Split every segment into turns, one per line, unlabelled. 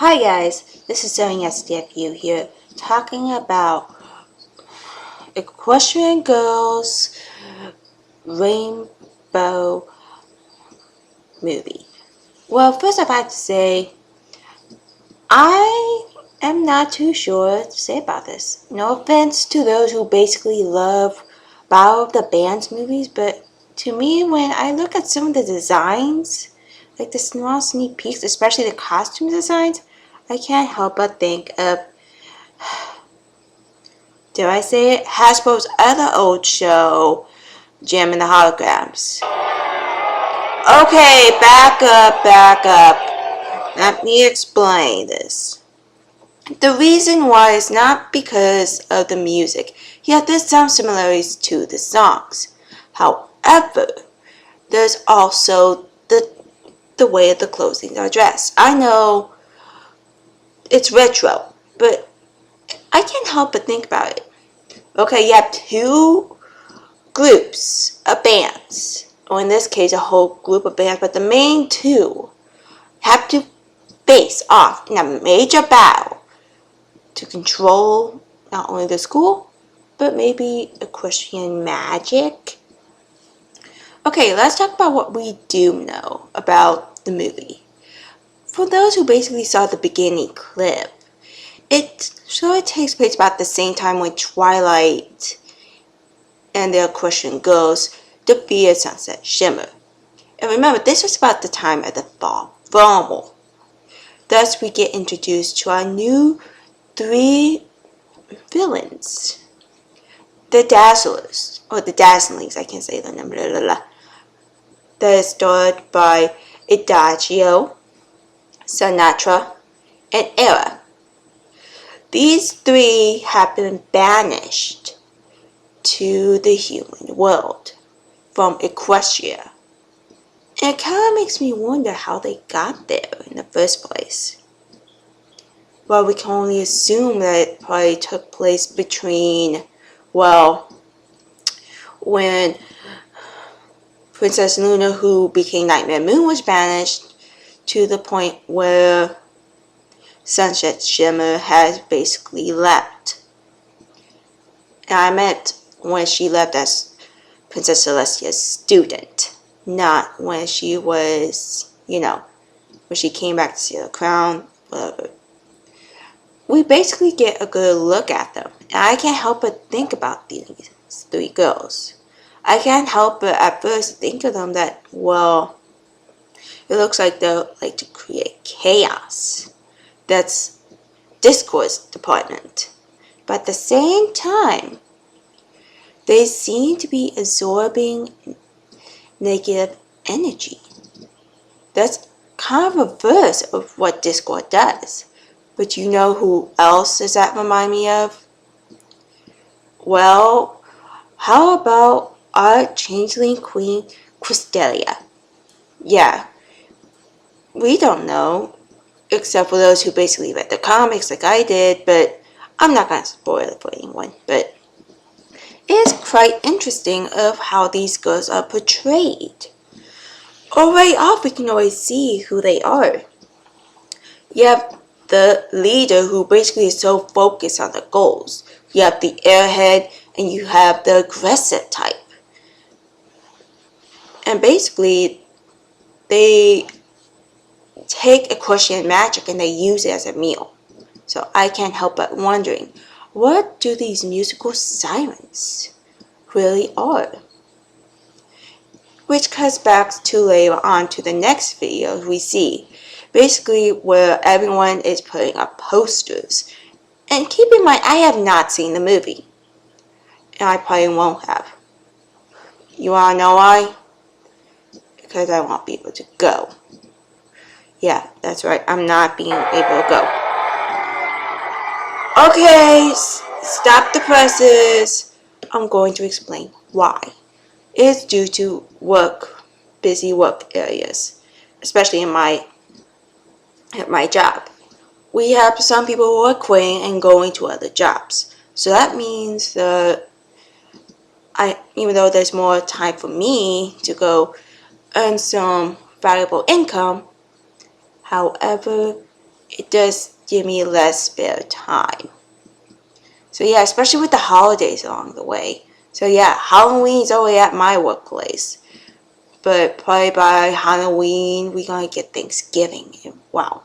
Hi guys, this is Zoe SDFU here, talking about Equestrian Girls Rainbow movie. Well, first I'd like to say, I am not too sure to say about this. No offense to those who basically love Battle of the Bands movies, but to me, when I look at some of the designs, like the small sneak peeks, especially the costume designs, I can't help but think of, dare I say it, Hasbro's other old show, Jim and the Holograms. Okay, back up. Let me explain this. The reason why is not because of the music. Yeah, there's some similarities to the songs. However, there's also the way the clothing are dressed. I know it's retro, but I can't help but think about it. Okay, you have two groups of bands, or in this case a whole group of bands, but the main two have to face off in a major battle to control not only the school, but maybe equestrian magic. Okay, let's talk about what we do know about the movie. For those who basically saw the beginning clip, it sort of takes place about the same time when Twilight and the equestrian girls defeated Sunset Shimmer. And remember, this was about the time of the fall rumble. Thus, we get introduced to our new three villains. The Dazzlers, or the Dazzlings, I can say the number, that is starred by Adagio, Sinatra, and Era. These three have been banished to the human world from Equestria. And it kind of makes me wonder how they got there in the first place. Well, we can only assume that it probably took place between, well, when Princess Luna, who became Nightmare Moon, was banished, to the point where Sunset Shimmer has basically left. And I meant when she left as Princess Celestia's student, not when she was, when she came back to see the crown, whatever. We basically get a good look at them, and I can't help but think about these three girls. I can't help but at first think of them that, well, it looks like they like to create chaos. That's Discord's department. But at the same time, they seem to be absorbing negative energy. That's kind of reverse of what Discord does. But you know who else does that remind me of? Well, how about our changeling queen, Crystalia? Yeah, we don't know, except for those who basically read the comics like I did, but I'm not going to spoil it for anyone. But it is quite interesting of how these girls are portrayed. Or right off, we can always see who they are. You have the leader who basically is so focused on the goals. You have the airhead and you have the aggressive type. And basically, they take equestrian magic and they use it as a meal. So I can't help but wondering, what do these musical sirens really are? Which cuts back to later on to the next video we see, basically where everyone is putting up posters. And keep in mind, I have not seen the movie, and I probably won't have. You wanna know why? Because I won't be able to go. Yeah, that's right, I'm not being able to go. Okay, stop the presses. I'm going to explain why. It's due to busy work areas, especially at my job. We have some people who are quitting and going to other jobs. So that means that even though there's more time for me to go earn some valuable income, however, it does give me less spare time. So yeah, especially with the holidays along the way. So yeah, Halloween's already at my workplace. But probably by Halloween, we're gonna get Thanksgiving. And wow.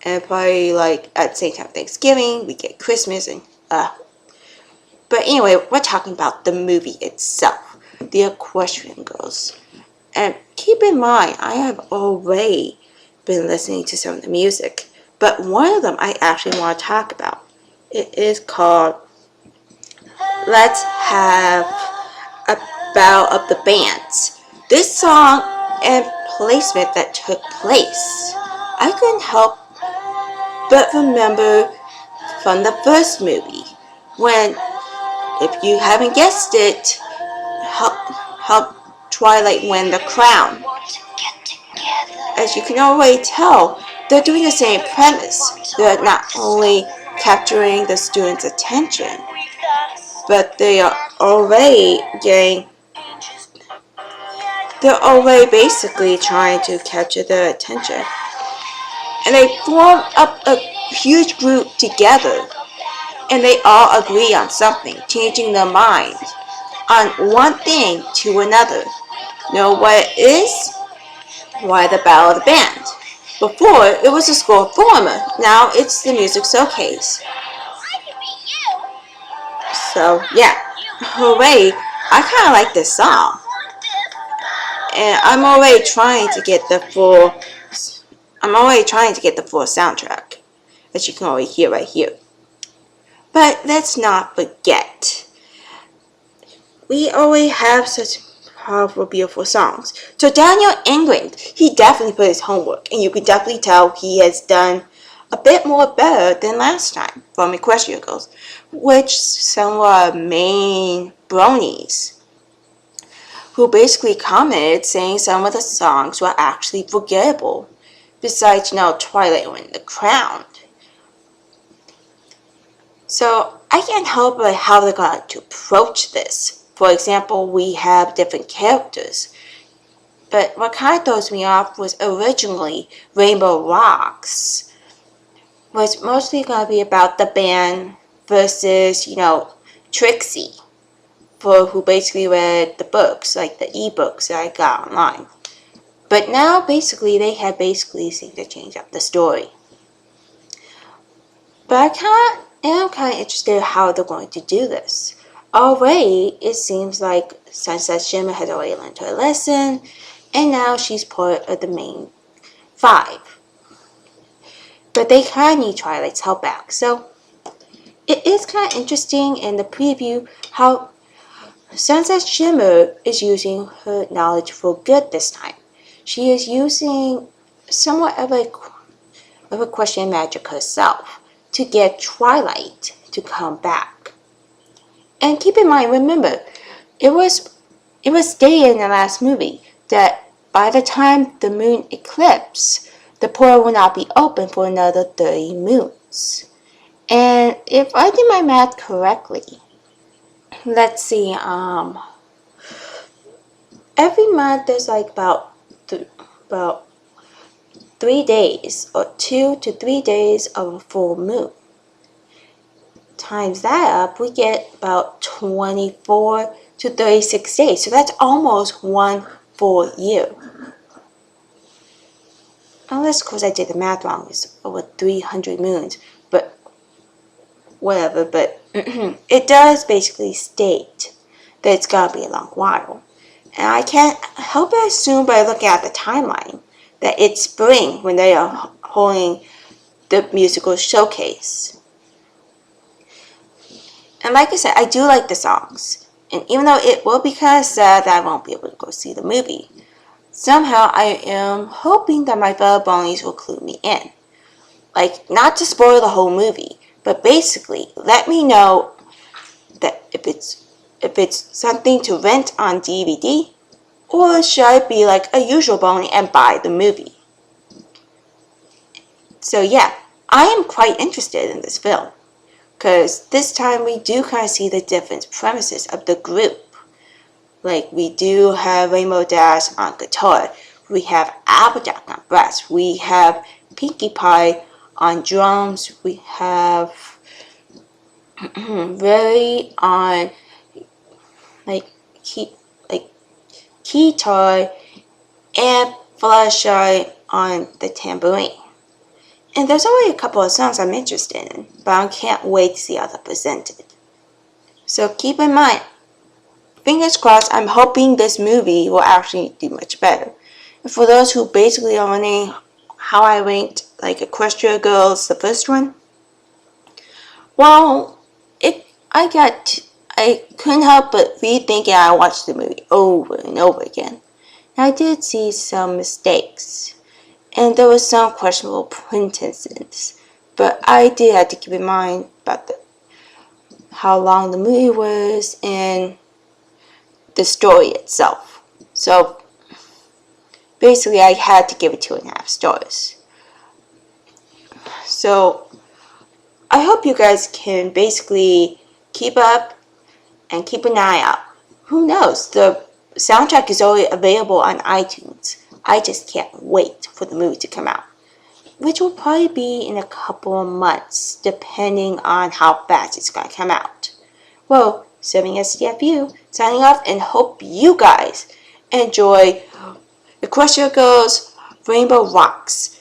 And probably like at the same time Thanksgiving, we get Christmas and But anyway, we're talking about the movie itself, The Equestrian Girls. And keep in mind, I have already been listening to some of the music, but one of them I actually want to talk about. It is called Let's Have a Battle of the Bands. This song and placement that took place, I couldn't help but remember from the first movie when, if you haven't guessed it, help Twilight win the crown. As you can already tell, they're doing the same premise. They're not only capturing the students' attention, but they are already they're already basically trying to capture their attention. And they form up a huge group together, and they all agree on something, changing their minds on one thing to another. Know what it is? Why the Battle of the Band. Before, it was a school performer. Now it's the music showcase. So yeah, hooray! I kind of like this song, and I'm already trying to get the full. Soundtrack, as you can already hear right here. But let's not forget, we already have such powerful, beautiful songs. So Daniel England, he definitely put his homework, and you can definitely tell he has done a bit more better than last time from Equestrian Girls, which some of our main bronies who basically commented saying some of the songs were actually forgettable. Besides, Twilight winning the crown. So I can't help but how they're going to approach this. For example, we have different characters. But what kind of throws me off was originally Rainbow Rocks was mostly going to be about the band versus, Trixie, for who basically read the books, like the ebooks that I got online. But now, basically, they have seemed to change up the story. But I'm kind of interested in how they're going to do this. Already, it seems like Sunset Shimmer has already learned her lesson, and now she's part of the main 5. But they kind of need Twilight's help back. So, it is kind of interesting in the preview how Sunset Shimmer is using her knowledge for good this time. She is using somewhat of a question magic herself to get Twilight to come back. And keep in mind, remember, it was stated in the last movie that by the time the moon eclipse, the portal will not be open for another 30 moons. And if I did my math correctly, let's see, every month there's like about 3 days, or 2 to 3 days of a full moon. Times that up, we get about 24 to 36 days. So that's almost 1 full year. Unless, of course, I did the math wrong. It's over 300 moons. But whatever. But it does basically state that it's going to be a long while. And I can't help but assume by looking at the timeline that it's spring when they are holding the musical showcase. And like I said, I do like the songs. And even though it will be kind of sad that I won't be able to go see the movie, somehow I am hoping that my fellow bronies will clue me in. Like, not to spoil the whole movie, but basically let me know that if it's something to rent on DVD, or should I be like a usual brony and buy the movie? So yeah, I am quite interested in this film, because this time we do kind of see the different premises of the group. Like, we do have Rainbow Dash on guitar, we have Applejack on brass, we have Pinkie Pie on drums. We have Ray on like guitar, and Fluttershy on the tambourine. And there's already a couple of songs I'm interested in, but I can't wait to see how they're presented. So keep in mind, fingers crossed, I'm hoping this movie will actually do much better. And for those who basically are wondering how I ranked like Equestria Girls, the first one, well, I couldn't help but rethinking. I watched the movie over and over again. And I did see some mistakes, and there were some questionable print incidents, but I did have to keep in mind about how long the movie was and the story itself. So basically, I had to give it 2.5 stars. So I hope you guys can basically keep up and keep an eye out. Who knows? The soundtrack is already available on iTunes. I just can't wait for the movie to come out, which will probably be in a couple of months, depending on how fast it's going to come out. Well, 7SDFU signing off, and hope you guys enjoy Equestria Girls Rainbow Rocks.